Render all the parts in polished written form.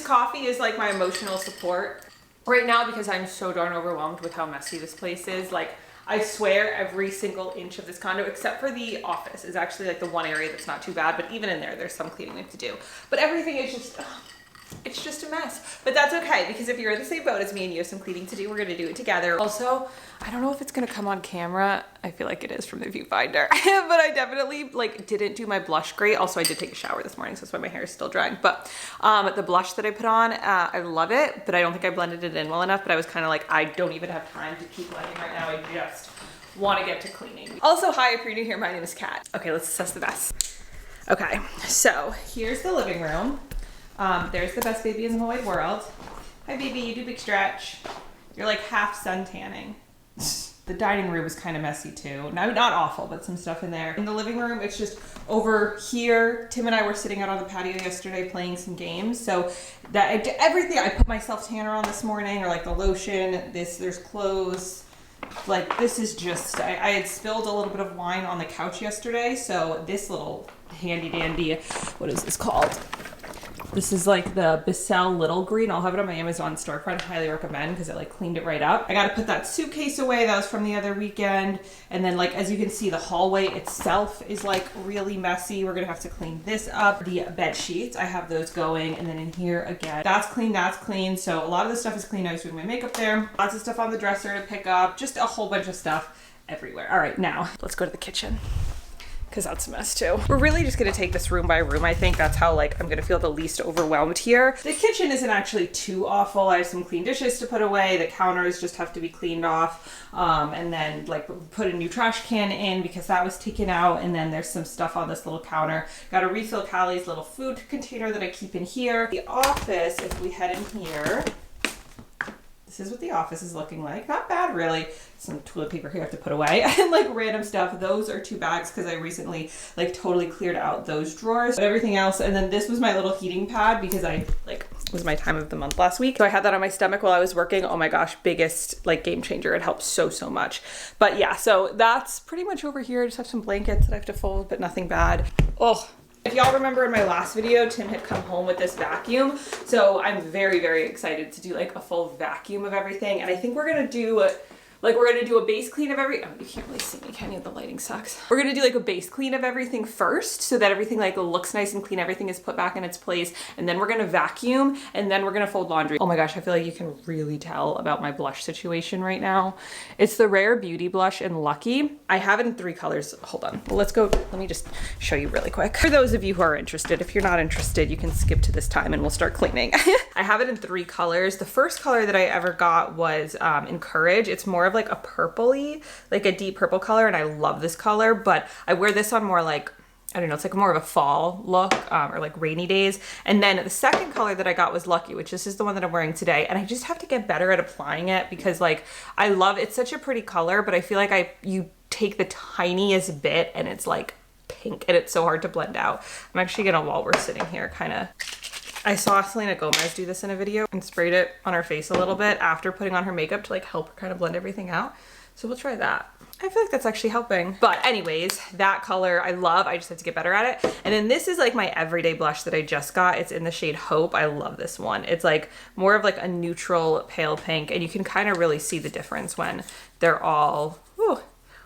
coffee is like my emotional support right now because I'm so darn overwhelmed with how messy this place is. Like, I swear every single inch of this condo, except for the office, is actually like the one area that's not too bad, but even in there's some cleaning we have to do. But everything is just, it's just a mess. But that's okay, because if you're in the same boat as me and you have some cleaning to do, we're gonna do it together. Also, I don't know if it's gonna come on camera. I feel like it is from the viewfinder, but I definitely like didn't do my blush great. Also, I did take a shower this morning, so that's why my hair is still drying. But the blush that I put on, I love it, but I don't think I blended it in well enough. But I was kind of like, I don't even have time to keep blending right now. I just want to get to cleaning. Also, hi, if you're new here, my name is Kat. Okay, let's assess the mess. Okay, so here's the living room. There's the best baby in the whole wide world. Hi, baby, you do big stretch. You're like half sun tanning. The dining room is kind of messy too. Not awful, but some stuff in there. In the living room, it's just over here. Tim and I were sitting out on the patio yesterday playing some games. So that everything, I put my self tanner on this morning, or like the lotion, there's clothes. Like this is just, I had spilled a little bit of wine on the couch yesterday. So this little handy dandy, what is this called? This is like the Bissell Little Green. I'll have it on my Amazon storefront. Highly recommend because it like cleaned it right up. I got to put that suitcase away. That was from the other weekend. And then like, as you can see, the hallway itself is like really messy. We're going to have to clean this up. The bed sheets, I have those going. And then in here again, that's clean, that's clean. So a lot of the stuff is clean. I was doing my makeup there. Lots of stuff on the dresser to pick up. Just a whole bunch of stuff everywhere. All right, now let's go to the kitchen, because that's a mess too. We're really just gonna take this room by room. I think that's how like I'm gonna feel the least overwhelmed here. The kitchen isn't actually too awful. I have some clean dishes to put away. The counters just have to be cleaned off. And then like put a new trash can in because that was taken out. And then there's some stuff on this little counter. Got to refill Callie's little food container that I keep in here. The office, if we head in here, this is what the office is looking like. Not bad, really. Some toilet paper here I have to put away and like random stuff. Those are 2 bags because I recently like totally cleared out those drawers. But everything else, and then this was my little heating pad because I like was my time of the month last week. So I had that on my stomach while I was working. Oh my gosh, biggest like game changer. It helps so much. But yeah, so that's pretty much over here. I just have some blankets that I have to fold, but nothing bad. Oh. If y'all remember in my last video, Tim had come home with this vacuum. So I'm very, very excited to do like a full vacuum of everything. And I think we're gonna do a base clean of oh, you can't really see me, can you? The lighting sucks. We're gonna do like a base clean of everything first so that everything like looks nice and clean. Everything is put back in its place. And then we're gonna vacuum and then we're gonna fold laundry. Oh my gosh, I feel like you can really tell about my blush situation right now. It's the Rare Beauty blush in Lucky. I have it in 3 colors. Hold on, well, let's go. Let me just show you really quick. For those of you who are interested, if you're not interested, you can skip to this time and we'll start cleaning. I have it in 3 colors. The first color that I ever got was in Courage. It's more of like a purpley, like a deep purple color, and I love this color, but I wear this on more like, I don't know, it's like more of a fall look or like rainy days. And then the second color that I got was Lucky, which this is the one that I'm wearing today, and I just have to get better at applying it because like I love it's such a pretty color, but I feel like you take the tiniest bit and it's like pink and it's so hard to blend out. I'm actually gonna, while we're sitting here, kind of, I saw Selena Gomez do this in a video and sprayed it on her face a little bit after putting on her makeup to like help her kind of blend everything out. So we'll try that. I feel like that's actually helping. But anyways, that color I love. I just have to get better at it. And then this is like my everyday blush that I just got. It's in the shade Hope. I love this one. It's like more of like a neutral pale pink, and you can kind of really see the difference when they're all,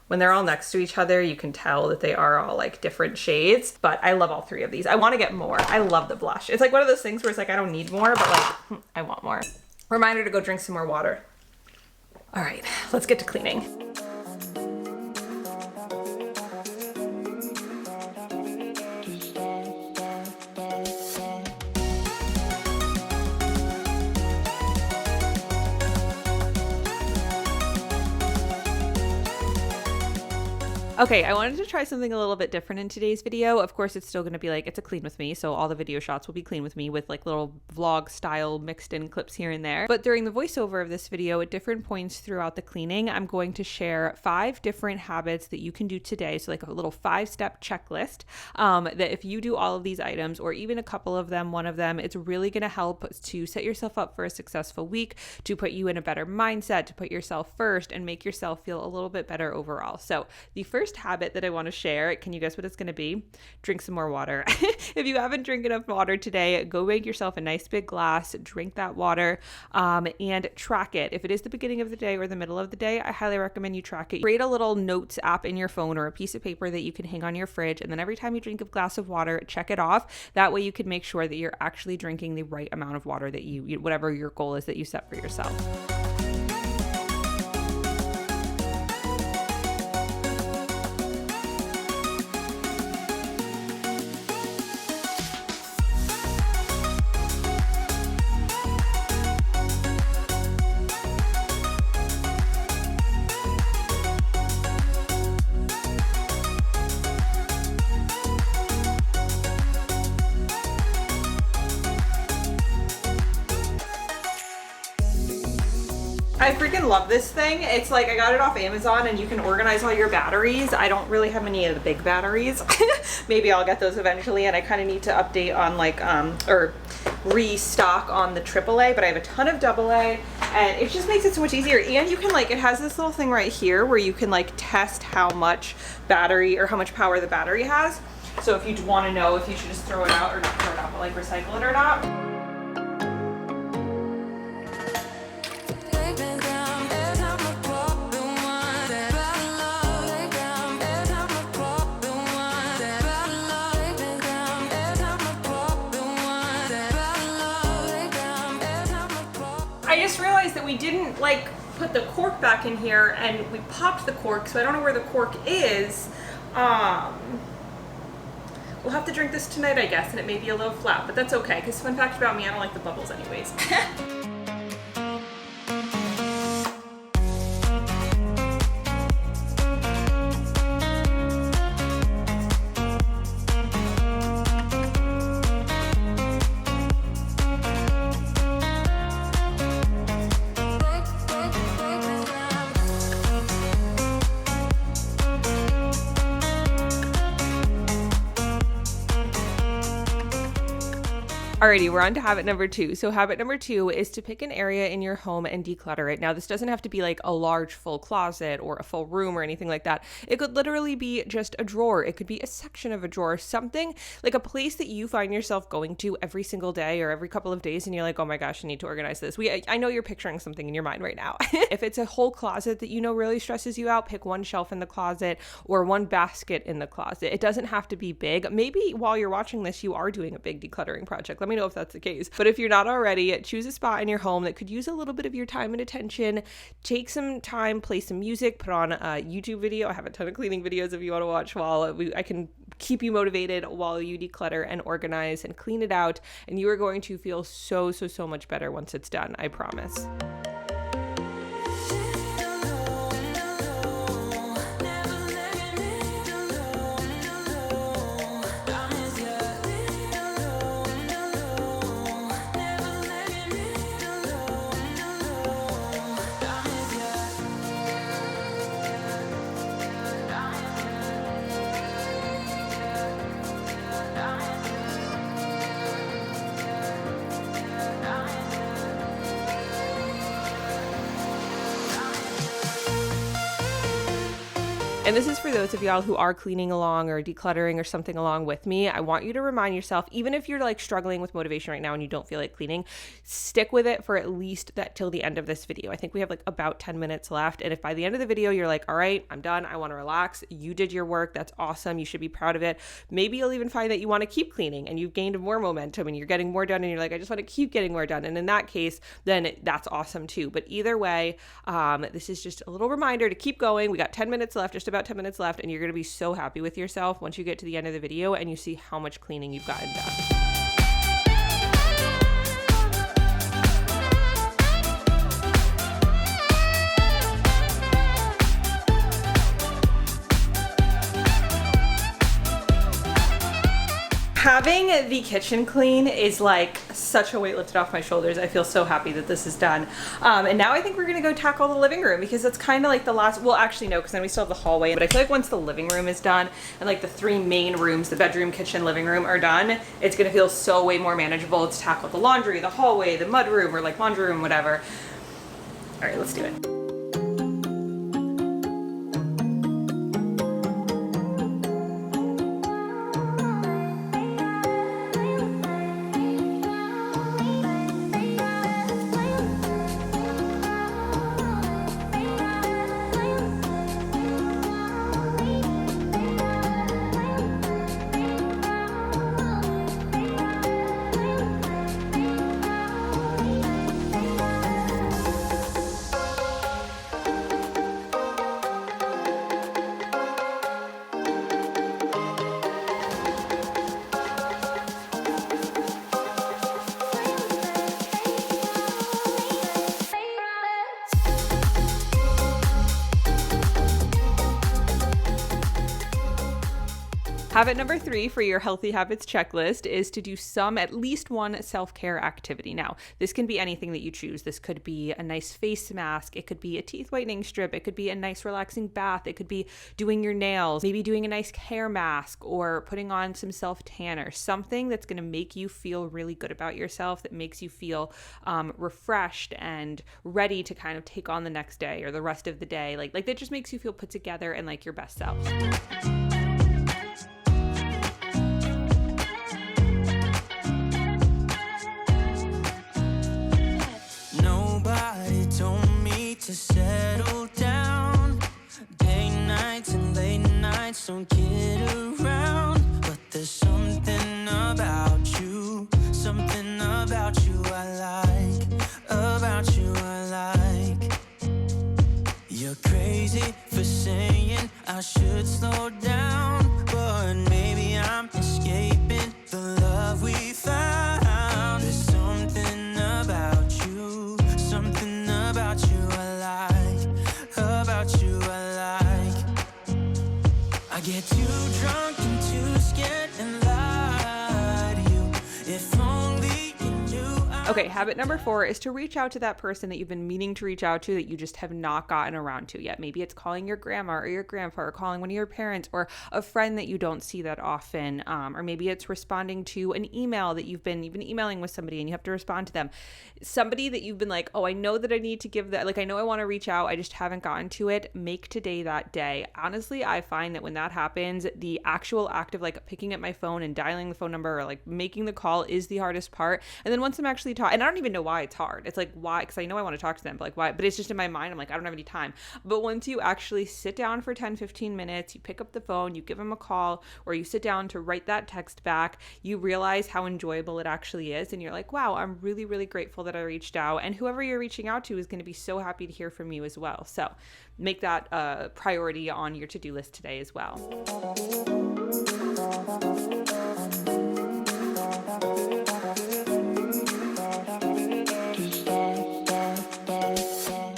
when they're all next to each other. You can tell that they are all like different shades, but I love all 3 of these. I want to get more. I love the blush. It's like one of those things where it's like, I don't need more, but like, I want more. Reminder to go drink some more water. All right, let's get to cleaning. Okay, I wanted to try something a little bit different in today's video. Of course, it's still going to be like, it's a clean with me, so all the video shots will be clean with me with like little vlog style mixed in clips here and there. But during the voiceover of this video, at different points throughout the cleaning, I'm going to share 5 different habits that you can do today. So like a little 5-step checklist that if you do all of these items, or even a couple of them, one of them, it's really going to help to set yourself up for a successful week, to put you in a better mindset, to put yourself first and make yourself feel a little bit better overall. So the first first habit that I want to share, can you guess what it's going to be? Drink some more water. If you haven't drank enough water today, go make yourself a nice big glass, drink that water, and track it. If it is the beginning of the day or the middle of the day, I highly recommend you track it. Create a little notes app in your phone or a piece of paper that you can hang on your fridge, and then every time you drink a glass of water, check it off. That way you can make sure that you're actually drinking the right amount of water that you, whatever your goal is that you set for yourself. I freaking love this thing. It's like I got it off Amazon and you can organize all your batteries. I don't really have any of the big batteries. Maybe I'll get those eventually, and I kind of need to update on like or restock on the AAA, but I have a ton of AA, and it just makes it so much easier. And you can like, it has this little thing right here where you can like test how much battery or how much power the battery has. So if you want to know if you should just throw it out or not throw it out, but like recycle it or not. I just realized that we didn't like put the cork back in here, and we popped the cork, so I don't know where the cork is. We'll have to drink this tonight, I guess, and it may be a little flat, but that's okay, because fun fact about me, I don't like the bubbles anyways. Alrighty, we're on to habit number 2. So habit number 2 is to pick an area in your home and declutter it. Now, this doesn't have to be like a large full closet or a full room or anything like that. It could literally be just a drawer. It could be a section of a drawer, something like a place that you find yourself going to every single day or every couple of days, and you're like, oh my gosh, I need to organize this. I know you're picturing something in your mind right now. If it's a whole closet that you know really stresses you out, pick one shelf in the closet or one basket in the closet. It doesn't have to be big. Maybe while you're watching this, you are doing a big decluttering project. Let me know if that's the case. But if you're not already, choose a spot in your home that could use a little bit of your time and attention. Take some time, play some music, put on a YouTube video. I have a ton of cleaning videos if you want to watch while I can keep you motivated while you declutter and organize and clean it out. And you are going to feel so much better once it's done. I promise. And this is for those of y'all who are cleaning along or decluttering or something along with me. I want you to remind yourself, even if you're like struggling with motivation right now and you don't feel like cleaning, stick with it for at least that till the end of this video. I think we have like about 10 minutes left. And if by the end of the video, you're like, all right, I'm done, I want to relax, you did your work, that's awesome. You should be proud of it. Maybe you'll even find that you want to keep cleaning and you've gained more momentum and you're getting more done and you're like, I just want to keep getting more done. And in that case, then that's awesome too. But either way, this is just a little reminder to keep going. We got 10 minutes left, just about 10 minutes left, and you're going to be so happy with yourself once you get to the end of the video and you see how much cleaning you've gotten done. Having the kitchen clean is like such a weight lifted off my shoulders. I feel so happy that this is done. And now I think we're gonna go tackle the living room because it's kind of like the last, well actually no, because then we still have the hallway. But I feel like once the living room is done and like the 3 main rooms, the bedroom, kitchen, living room are done, it's gonna feel so way more manageable to tackle the laundry, the hallway, the mud room, or like laundry room, whatever. All right, let's do it. Habit number 3 for your healthy habits checklist is to do at least one self-care activity. Now, this can be anything that you choose. This could be a nice face mask. It could be a teeth whitening strip. It could be a nice relaxing bath. It could be doing your nails, maybe doing a nice hair mask or putting on some self-tanner, something that's going to make you feel really good about yourself, that makes you feel refreshed and ready to kind of take on the next day or the rest of the day. Like that just makes you feel put together and like your best self. To settle down, day nights and late nights don't get around, but there's something about you I like. You're crazy for saying I should slow down, but maybe I'm escaping the love we found. There's something about you I get too drunk and too scared and lie to you. If only you knew. Okay, habit number 4 is to reach out to that person that you've been meaning to reach out to that you just have not gotten around to yet. Maybe it's calling your grandma or your grandpa or calling one of your parents or a friend that you don't see that often. Or maybe it's responding to an email that you've been emailing with somebody and you have to respond to them. Somebody that you've been like, oh, I know that I need to give that. Like, I know I want to reach out. I just haven't gotten to it. Make today that day. Honestly, I find that when that happens, the actual act of like picking up my phone and dialing the phone number or like making the call is the hardest part. And then once I'm actually talking, and I don't even know why it's hard. It's like, why? Because I know I want to talk to them, but like, why? But it's just in my mind. I'm like, I don't have any time. But once you actually sit down for 10, 15 minutes, you pick up the phone, you give them a call, or you sit down to write that text back, you realize how enjoyable it actually is. And you're like, wow, I'm really, really grateful that I reached out. And whoever you're reaching out to is going to be so happy to hear from you as well. So make that a priority on your to-do list today as well.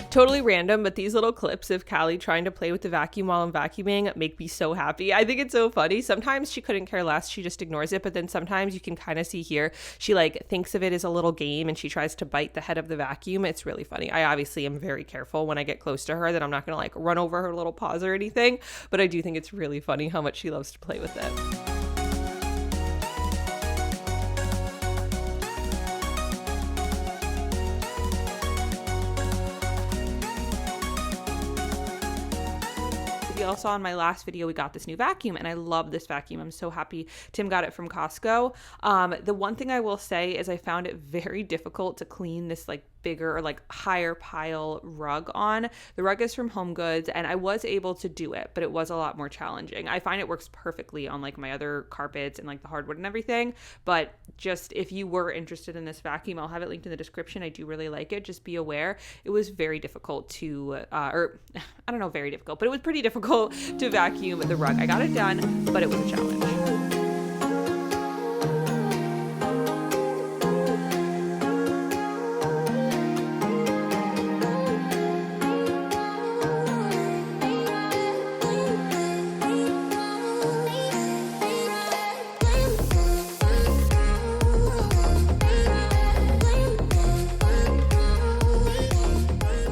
Totally random, but these little clips of Callie trying to play with the vacuum while I'm vacuuming make me so happy. I think it's so funny. Sometimes she couldn't care less. She just ignores it. But then sometimes you can kind of see here, she like thinks of it as a little game and she tries to bite the head of the vacuum. It's really funny. I obviously am very careful when I get close to her that I'm not going to like run over her little paws or anything. But I do think it's really funny how much she loves to play with it. You all saw in my last video, we got this new vacuum and I love this vacuum. I'm so happy Tim got it from Costco. The one thing I will say is I found it very difficult to clean this like bigger or like higher pile rug on. The rug is from HomeGoods and I was able to do it, but it was a lot more challenging. I find it works perfectly on like my other carpets and like the hardwood and everything, but just if you were interested in this vacuum, I'll have it linked in the description. I do really like it. Just be aware. It was very difficult to, or I don't know, very difficult, but it was pretty difficult to vacuum the rug. I got it done, but it was a challenge.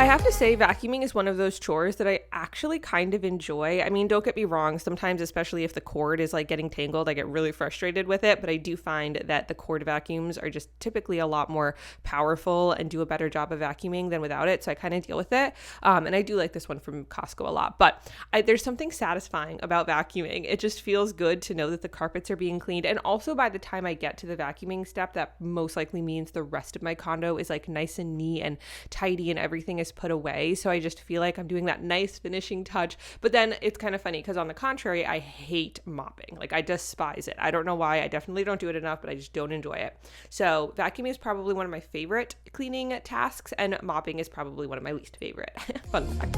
I have to say, vacuuming is one of those chores that I actually kind of enjoy. I mean, don't get me wrong. Sometimes, especially if the cord is like getting tangled, I get really frustrated with it. But I do find that the cord vacuums are just typically a lot more powerful and do a better job of vacuuming than without it. So I kind of deal with it. And I do like this one from Costco a lot. But there's something satisfying about vacuuming. It just feels good to know that the carpets are being cleaned. And also by the time I get to the vacuuming step, that most likely means the rest of my condo is like nice and neat and tidy and everything is put away. So I just feel like I'm doing that nice finishing touch. But then it's kind of funny because on the contrary, I hate mopping. Like I despise it. I don't know why. I definitely don't do it enough, but I just don't enjoy it. So vacuuming is probably one of my favorite cleaning tasks and mopping is probably one of my least favorite. Fun fact.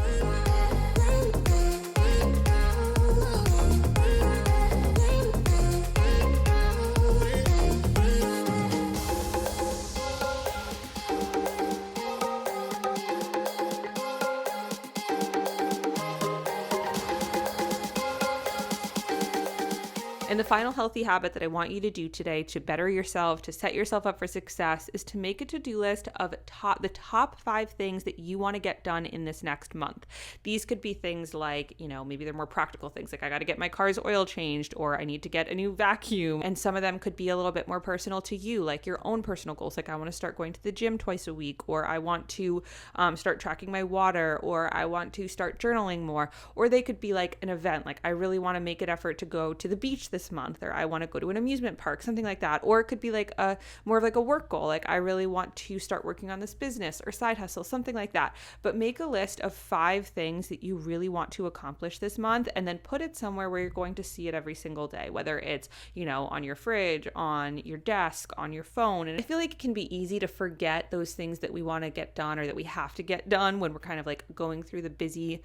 And the final healthy habit that I want you to do today to better yourself, to set yourself up for success, is to make a to-do list of the top 5 things that you want to get done in this next month. These could be things like, maybe they're more practical things, like I got to get my car's oil changed, or I need to get a new vacuum. And some of them could be a little bit more personal to you, like your own personal goals. Like I want to start going to the gym twice a week, or I want to start tracking my water, or I want to start journaling more. Or they could be like an event, like I really want to make an effort to go to the beach this month, or I want to go to an amusement park, something like that. Or it could be like more of like a work goal, like I really want to start working on this business or side hustle, something like that. But make a list of 5 things that you really want to accomplish this month, and then put it somewhere where you're going to see it every single day, whether it's on your fridge, on your desk, on your phone. And I feel like it can be easy to forget those things that we want to get done or that we have to get done when we're kind of like going through the busy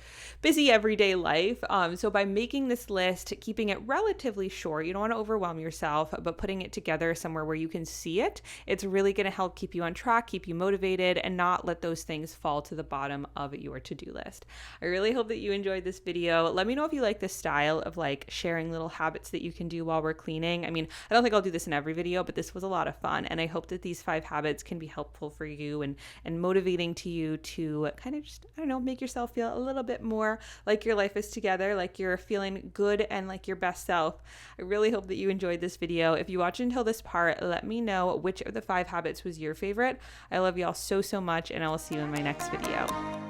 everyday life. So by making this list, keeping it relatively short, you don't want to overwhelm yourself, but putting it together somewhere where you can see it, it's really going to help keep you on track, keep you motivated, and not let those things fall to the bottom of your to-do list. I really hope that you enjoyed this video. Let me know if you like this style of like sharing little habits that you can do while we're cleaning. I mean, I don't think I'll do this in every video, but this was a lot of fun, and I hope that these 5 habits can be helpful for you and motivating to you to kind of just, make yourself feel a little bit more like your life is together, like you're feeling good and like your best self. I really hope that you enjoyed this video. If you watched until this part, let me know which of the 5 habits was your favorite. I love y'all so much, and I will see you in my next video.